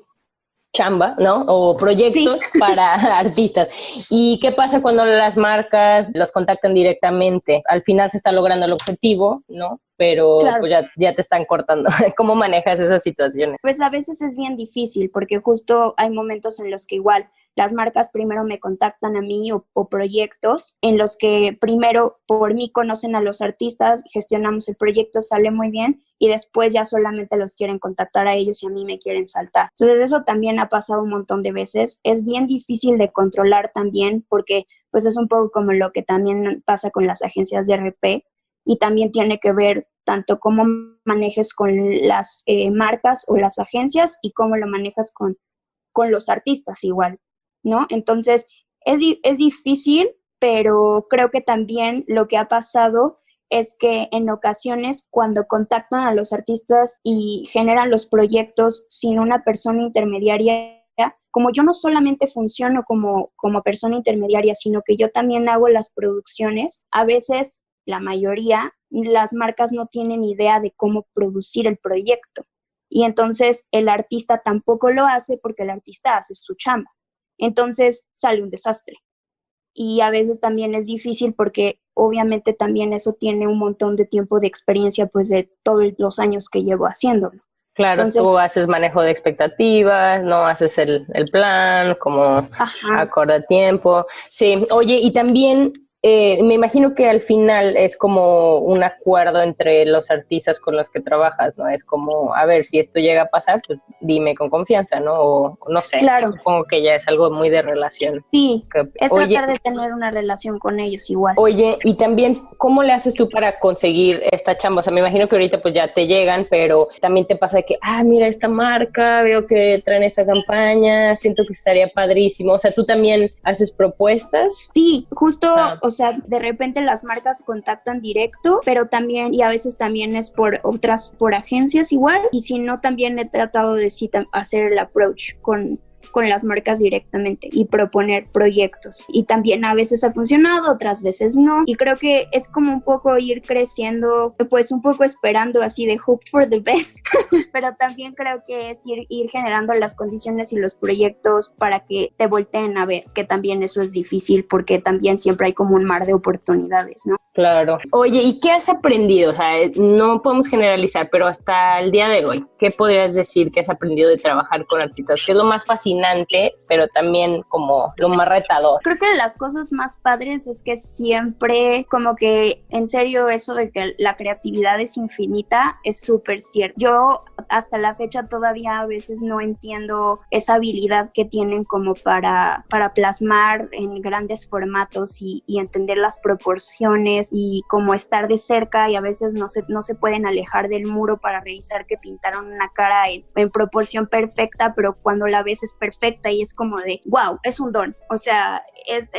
chamba, ¿no? O proyectos Sí. para artistas. ¿Y qué pasa cuando las marcas los contactan directamente? Al final se está logrando el objetivo, ¿no? Pero Claro. pues ya te están cortando. ¿Cómo manejas esas situaciones? Pues a veces es bien difícil porque justo hay momentos en los que igual las marcas primero me contactan a mí o proyectos en los que primero por mí conocen a los artistas, gestionamos el proyecto, sale muy bien y después ya solamente los quieren contactar a ellos y a mí me quieren saltar. Entonces eso también ha pasado un montón de veces. Es bien difícil de controlar también porque pues es un poco como lo que también pasa con las agencias de RP y también tiene que ver tanto cómo manejes con las marcas o las agencias y cómo lo manejas con los artistas igual, ¿no? Entonces, es difícil, pero creo que también lo que ha pasado es que en ocasiones cuando contactan a los artistas y generan los proyectos sin una persona intermediaria, como yo no solamente funciono como persona intermediaria, sino que yo también hago las producciones, a veces la mayoría, las marcas no tienen idea de cómo producir el proyecto. y entonces el artista tampoco lo hace porque el artista hace su chamba. Entonces sale un desastre. Y a veces también es difícil porque obviamente también eso tiene un montón de tiempo de experiencia, pues de todos los años que llevo haciéndolo. Claro, Entonces, tú haces manejo de expectativas, no haces el plan como acorde a tiempo. Sí, oye, y también me imagino que al final es como un acuerdo entre los artistas con los que trabajas, ¿no? Es como, a ver, si esto llega a pasar, pues dime con confianza, ¿no? O no sé, claro. Supongo que ya es algo muy de relación. Sí, es tratar de tener una relación con ellos igual. Oye, y también, ¿cómo le haces tú para conseguir esta chamba? O sea, me imagino que ahorita pues ya te llegan, pero también te pasa de que, mira esta marca, veo que traen esta campaña, siento que estaría padrísimo. O sea, ¿tú también haces propuestas? Sí, justo, o sea, de repente las marcas contactan directo, pero también, y a veces también es por agencias igual, y si no, también he tratado de hacer el approach con las marcas directamente y proponer proyectos. Y también a veces ha funcionado, otras veces no. Y creo que es como un poco ir creciendo, pues un poco esperando así de hope for the best. Pero también creo que es ir generando las condiciones y los proyectos para que te volteen a ver, que también eso es difícil porque también siempre hay como un mar de oportunidades, ¿no? Claro. Oye, ¿y qué has aprendido? O sea, no podemos generalizar, pero hasta el día de hoy, ¿qué podrías decir que has aprendido de trabajar con artistas? ¿Qué es lo más fascinante, pero también como lo más retador? Creo que de las cosas más padres es que siempre, como que en serio, eso de que la creatividad es infinita es súper cierto. Yo hasta la fecha todavía a veces no entiendo esa habilidad que tienen como para plasmar en grandes formatos y entender las proporciones y como estar de cerca, y a veces no se pueden alejar del muro para revisar que pintaron una cara en proporción perfecta, pero cuando la ves es perfecta y es como de wow, es un don, o sea, es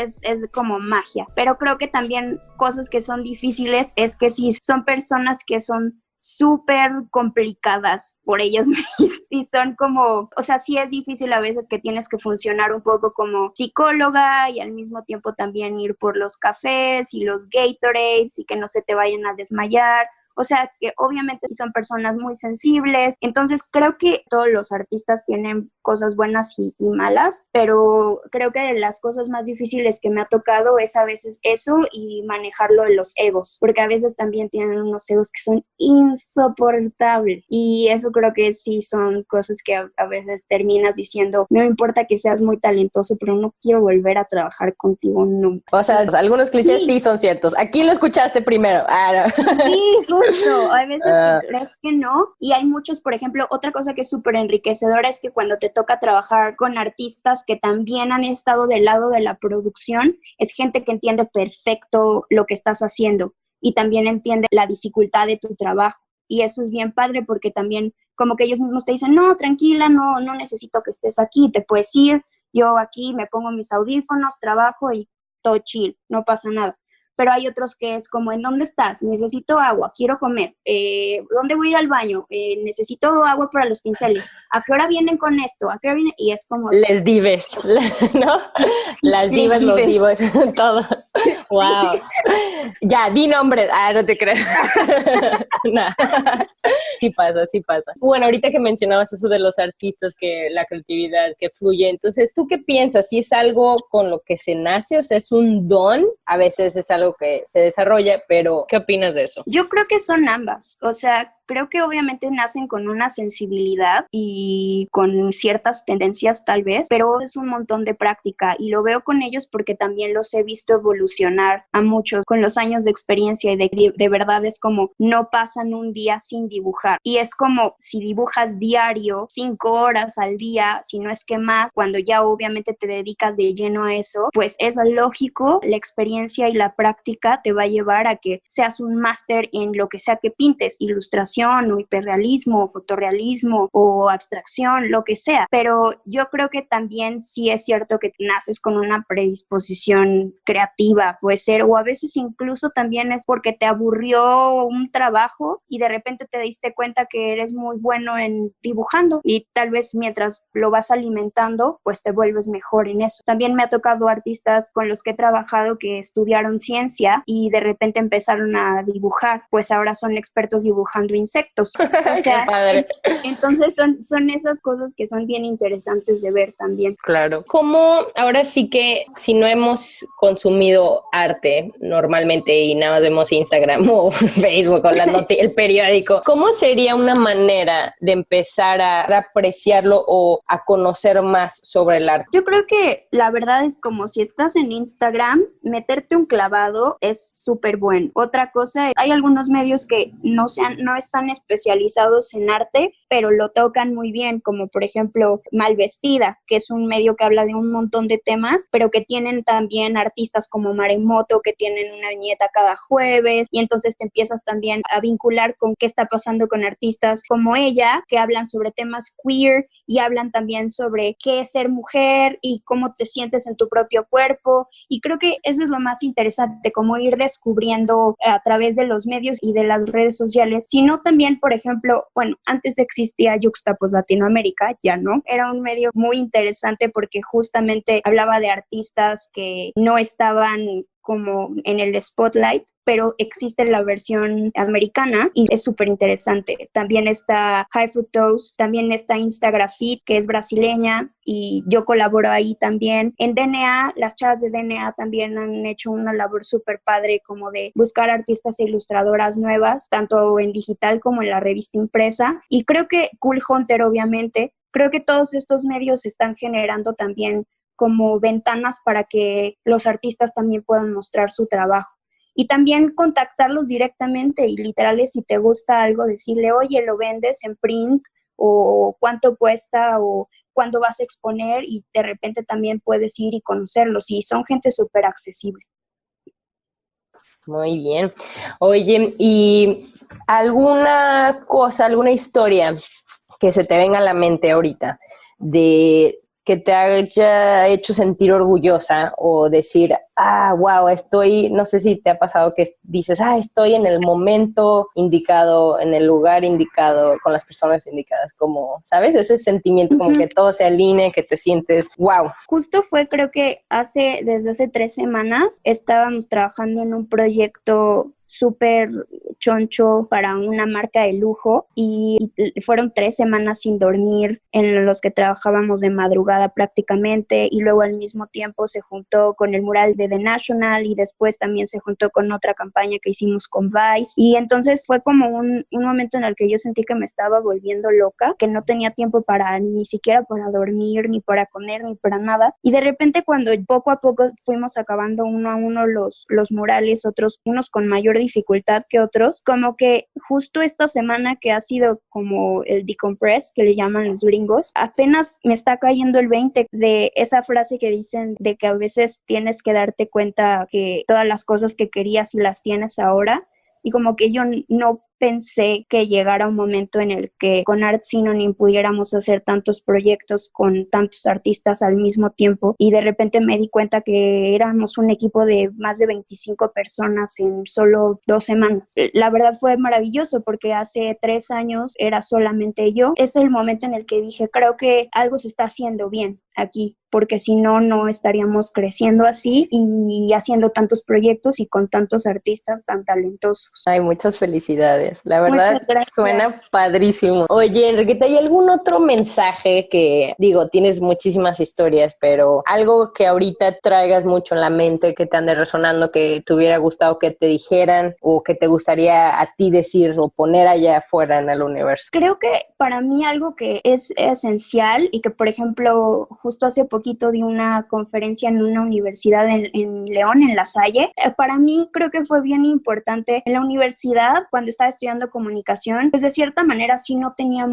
como magia. Pero creo que también cosas que son difíciles es que si son personas que son súper complicadas por ellas mismas y son como, o sea, sí es difícil a veces que tienes que funcionar un poco como psicóloga y al mismo tiempo también ir por los cafés y los Gatorades y que no se te vayan a desmayar. O sea, que obviamente son personas muy sensibles. Entonces, creo que todos los artistas tienen cosas buenas y malas, pero creo que de las cosas más difíciles que me ha tocado es a veces eso y manejarlo de los egos, porque a veces también tienen unos egos que son insoportables. Y eso creo que sí son cosas que a veces terminas diciendo, no importa que seas muy talentoso, pero no quiero volver a trabajar contigo nunca. O sea, algunos clichés sí son ciertos. Aquí lo escuchaste primero. No. Sí, justo. Hay veces que crees que no. Y hay muchos, por ejemplo, otra cosa que es súper enriquecedora es que cuando te toca trabajar con artistas que también han estado del lado de la producción, es gente que entiende perfecto lo que estás haciendo y también entiende la dificultad de tu trabajo. Y eso es bien padre porque también como que ellos mismos te dicen, no, tranquila, no necesito que estés aquí, te puedes ir, yo aquí me pongo mis audífonos, trabajo y todo chill, no pasa nada. Pero hay otros que es como, ¿en dónde estás? Necesito agua, quiero comer. ¿Dónde voy a ir al baño? Necesito agua para los pinceles. ¿A qué hora vienen con esto? ¿A qué hora vienen? Y es como... Les dives, ¿no? Las divas, los divos, todo. Wow. Ya, di nombres. No te creas. No. Sí pasa. Bueno, ahorita que mencionabas eso de los artistas, que la creatividad que fluye, entonces, ¿tú qué piensas? ¿Si es algo con lo que se nace? O sea, ¿es un don? A veces es algo que se desarrolla, pero ¿qué opinas de eso? Yo creo que son ambas. O sea, creo que obviamente nacen con una sensibilidad y con ciertas tendencias tal vez, pero es un montón de práctica y lo veo con ellos porque también los he visto evolucionar a muchos con los años de experiencia y de verdad es como no pasan un día sin dibujar y es como si dibujas diario 5 horas al día, si no es que más, cuando ya obviamente te dedicas de lleno a eso, pues es lógico, la experiencia y la práctica te va a llevar a que seas un máster en lo que sea que pintes, ilustración o hiperrealismo, o fotorrealismo o abstracción, lo que sea. Pero yo creo que también sí es cierto que naces con una predisposición creativa, puede ser, o a veces incluso también es porque te aburrió un trabajo y de repente te diste cuenta que eres muy bueno en dibujando y tal vez mientras lo vas alimentando, pues te vuelves mejor en eso. También me ha tocado artistas con los que he trabajado que estudiaron ciencia y de repente empezaron a dibujar, pues ahora son expertos dibujando insectos. O sea, Qué padre. Entonces son esas cosas que son bien interesantes de ver también. Claro. ¿Cómo ahora sí que si no hemos consumido arte normalmente y nada más vemos Instagram o Facebook o el periódico, cómo sería una manera de empezar a apreciarlo o a conocer más sobre el arte? Yo creo que la verdad es como si estás en Instagram, meterte un clavado es súper bueno. Otra cosa es, hay algunos medios que no están especializados en arte, pero lo tocan muy bien, como por ejemplo Malvestida, que es un medio que habla de un montón de temas, pero que tienen también artistas como Maremoto, que tienen una viñeta cada jueves, y entonces te empiezas también a vincular con qué está pasando con artistas como ella, que hablan sobre temas queer y hablan también sobre qué es ser mujer y cómo te sientes en tu propio cuerpo, y creo que eso es lo más interesante, como ir descubriendo a través de los medios y de las redes sociales, sino también, por ejemplo, bueno, antes existía Yuxtapos Latinoamérica, ya no, era un medio muy interesante porque justamente hablaba de artistas que no estaban como en el spotlight, pero existe la versión americana y es súper interesante. También está High Fructose, también está Instagrafit, que es brasileña, y yo colaboro ahí también. En DNA, las chavas de DNA también han hecho una labor súper padre como de buscar artistas e ilustradoras nuevas, tanto en digital como en la revista impresa. Y creo que Cool Hunter, obviamente, creo que todos estos medios están generando también como ventanas para que los artistas también puedan mostrar su trabajo. Y también contactarlos directamente y literales, si te gusta algo, decirle, oye, ¿lo vendes en print? O ¿cuánto cuesta? O ¿cuándo vas a exponer? Y de repente también puedes ir y conocerlos. Y son gente súper accesible. Muy bien. Oye, ¿y alguna cosa, alguna historia que se te venga a la mente ahorita de que te haya hecho sentir orgullosa o decir, wow, no sé si te ha pasado que dices, estoy en el momento indicado, en el lugar indicado, con las personas indicadas, como, ¿sabes? Ese sentimiento, como que todo se alinee, que te sientes, wow. Justo fue, creo que desde hace 3 semanas, estábamos trabajando en un proyecto súper choncho para una marca de lujo y fueron 3 semanas sin dormir en los que trabajábamos de madrugada prácticamente, y luego al mismo tiempo se juntó con el mural de The National y después también se juntó con otra campaña que hicimos con Vice, y entonces fue como un momento en el que yo sentí que me estaba volviendo loca, que no tenía tiempo ni siquiera para dormir, ni para comer, ni para nada, y de repente cuando poco a poco fuimos acabando uno a uno los murales, unos con mayor dificultad que otros, como que justo esta semana que ha sido como el decompress, que le llaman los gringos, apenas me está cayendo el 20 de esa frase que dicen de que a veces tienes que darte cuenta que todas las cosas que querías y las tienes ahora, y como que yo no pensé que llegara un momento en el que con Art Synonym pudiéramos hacer tantos proyectos con tantos artistas al mismo tiempo, y de repente me di cuenta que éramos un equipo de más de 25 personas en solo 2 semanas. La verdad fue maravilloso porque hace 3 años era solamente yo. Es el momento en el que dije, creo que algo se está haciendo bien aquí, porque si no, no estaríamos creciendo así y haciendo tantos proyectos y con tantos artistas tan talentosos. Ay, muchas felicidades. La verdad Muchas suena gracias. padrísimo. Oye, Enriqueta, ¿hay algún otro mensaje que, digo, tienes muchísimas historias, pero algo que ahorita traigas mucho en la mente, que te ande resonando, que te hubiera gustado que te dijeran o que te gustaría a ti decir o poner allá afuera en el universo? Creo que para mí algo que es esencial y que, por ejemplo, justo hace poquito di una conferencia en una universidad en León, en La Salle. Para mí creo que fue bien importante. En la universidad, cuando estaba estudiando comunicación, pues de cierta manera sí no tenía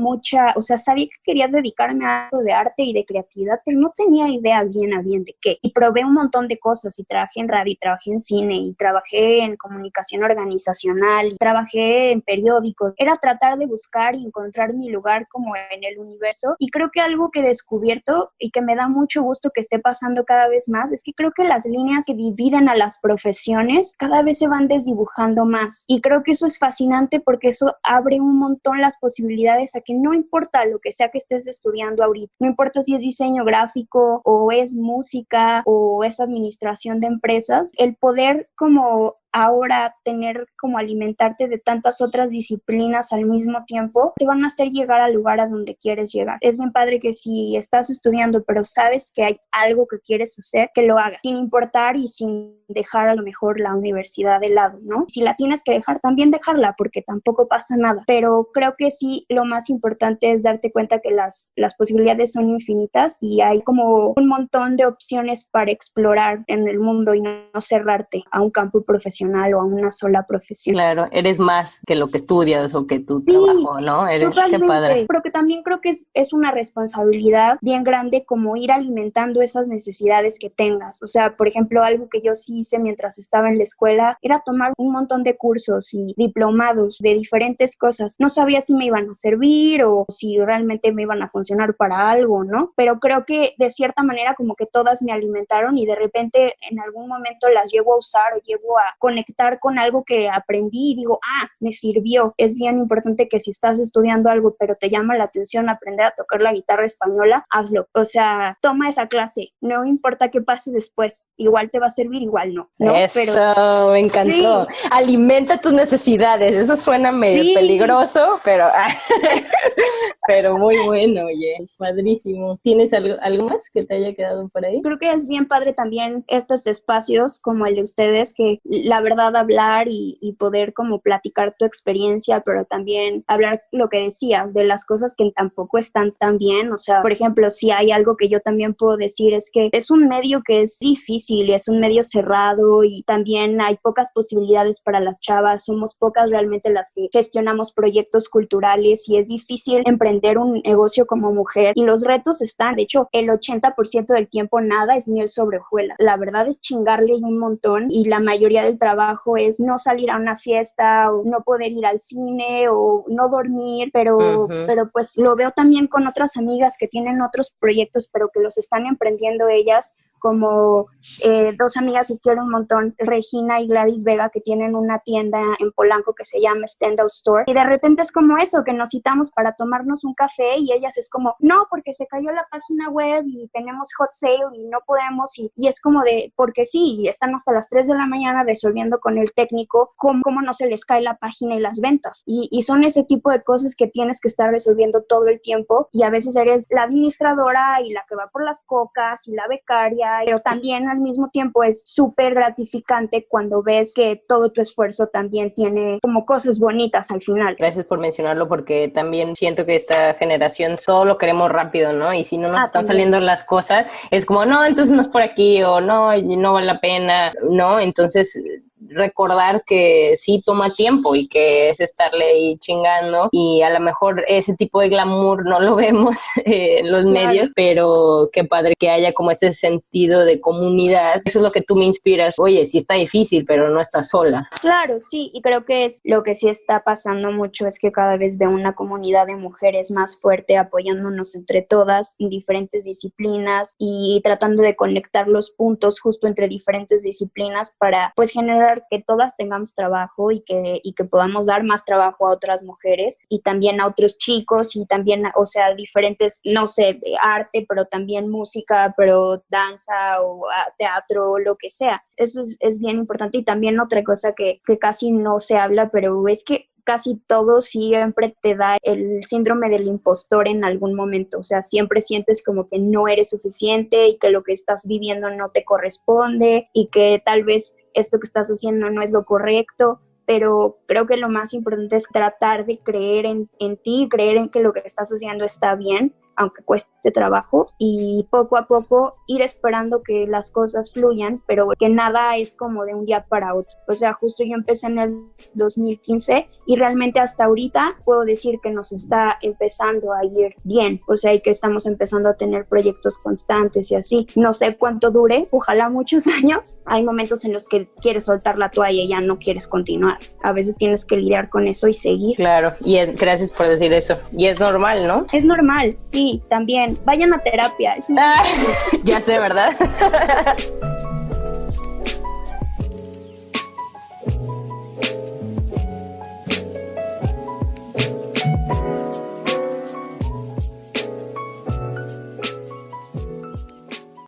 o sea, sabía que quería dedicarme a algo de arte y de creatividad, pero no tenía idea bien a bien de qué. Y probé un montón de cosas y trabajé en radio, y trabajé en cine, y trabajé en comunicación organizacional, y trabajé en periódicos. Era tratar de buscar y encontrar mi lugar como en el universo, y creo que algo que he descubierto y que me da mucho gusto que esté pasando cada vez más es que creo que las líneas que dividen a las profesiones cada vez se van desdibujando más, y creo que eso es fascinante porque eso abre un montón las posibilidades a que no importa lo que sea que estés estudiando ahorita, no importa si es diseño gráfico o es música o es administración de empresas, el poder como ahora tener como alimentarte de tantas otras disciplinas al mismo tiempo, te van a hacer llegar al lugar a donde quieres llegar. Es bien padre que si estás estudiando, pero sabes que hay algo que quieres hacer, que lo hagas, sin importar y sin dejar a lo mejor la universidad de lado, ¿no? Si la tienes que dejar, también dejarla, porque tampoco pasa nada. Pero creo que sí, lo más importante es darte cuenta que las posibilidades son infinitas y hay como un montón de opciones para explorar en el mundo y no cerrarte a un campo profesional o a una sola profesión. Claro, eres más que lo que estudias o que tu trabajo, ¿no? Totalmente. Qué padre. Pero que también creo que es una responsabilidad bien grande como ir alimentando esas necesidades que tengas. O sea, por ejemplo, algo que yo sí hice mientras estaba en la escuela era tomar un montón de cursos y diplomados de diferentes cosas. No sabía si me iban a servir o si realmente me iban a funcionar para algo, ¿no? Pero creo que de cierta manera como que todas me alimentaron y de repente en algún momento las llego a usar o llego a conectar con algo que aprendí y digo, me sirvió. Es bien importante que si estás estudiando algo pero te llama la atención aprender a tocar la guitarra española, hazlo. O sea, toma esa clase, no importa qué pase después, igual te va a servir, igual no. Eso, pero, me encantó. Sí. Alimenta tus necesidades, eso suena medio peligroso, pero muy bueno, oye, padrísimo. ¿Tienes algo más que te haya quedado por ahí? Creo que es bien padre también estos espacios como el de ustedes, que la verdad hablar y poder como platicar tu experiencia, pero también hablar lo que decías, de las cosas que tampoco están tan bien. O sea, por ejemplo, si hay algo que yo también puedo decir es que es un medio que es difícil y es un medio cerrado y también hay pocas posibilidades para las chavas, somos pocas realmente las que gestionamos proyectos culturales y es difícil emprender un negocio como mujer y los retos están, de hecho, el 80% del tiempo nada es miel sobre hojuelas. La verdad es chingarle un montón y la mayoría del trabajo es no salir a una fiesta o no poder ir al cine o no dormir, pero pues lo veo también con otras amigas que tienen otros proyectos pero que los están emprendiendo ellas, como dos amigas que quiero un montón, Regina y Gladys Vega, que tienen una tienda en Polanco que se llama Stendhal Store, y de repente es como eso, que nos citamos para tomarnos un café y ellas es como, no, porque se cayó la página web y tenemos hot sale y no podemos, y es como de, porque sí, están hasta las 3 de la mañana resolviendo con el técnico cómo no se les cae la página y las ventas, y son ese tipo de cosas que tienes que estar resolviendo todo el tiempo, y a veces eres la administradora y la que va por las cocas y la becaria, pero también al mismo tiempo es súper gratificante cuando ves que todo tu esfuerzo también tiene como cosas bonitas al final. Gracias por mencionarlo porque también siento que esta generación solo queremos rápido, ¿no? Y si no nos están saliendo las cosas, es como, no, entonces no es por aquí o no vale la pena, ¿no? Entonces recordar que sí toma tiempo y que es estarle ahí chingando y a lo mejor ese tipo de glamour no lo vemos en los medios, pero qué padre que haya como ese sentido de comunidad. Eso es lo que tú me inspiras. Oye, sí está difícil, pero no estás sola. Claro, sí, y creo que es lo que sí está pasando mucho es que cada vez veo una comunidad de mujeres más fuerte apoyándonos entre todas en diferentes disciplinas y tratando de conectar los puntos justo entre diferentes disciplinas para pues generar que todas tengamos trabajo y que podamos dar más trabajo a otras mujeres y también a otros chicos y también, o sea, diferentes, no sé, de arte, pero también música, pero danza o teatro, lo que sea. Eso es bien importante y también otra cosa que casi no se habla, pero es que casi todo siempre te da el síndrome del impostor en algún momento, o sea, siempre sientes como que no eres suficiente y que lo que estás viviendo no te corresponde y que tal vez esto que estás haciendo no es lo correcto, pero creo que lo más importante es tratar de creer en ti, creer en que lo que estás haciendo está bien, aunque cueste trabajo, y poco a poco ir esperando que las cosas fluyan, pero que nada es como de un día para otro. O sea, justo yo empecé en el 2015 y realmente hasta ahorita puedo decir que nos está empezando a ir bien, o sea, y que estamos empezando a tener proyectos constantes y así. No sé cuánto dure, ojalá muchos años. Hay momentos en los que quieres soltar la toalla y ya no quieres continuar. A veces tienes que lidiar con eso y seguir. Claro, gracias por decir eso. Y es normal, ¿no? Es normal, sí, también. Vayan a terapia. Ya sé, ¿verdad?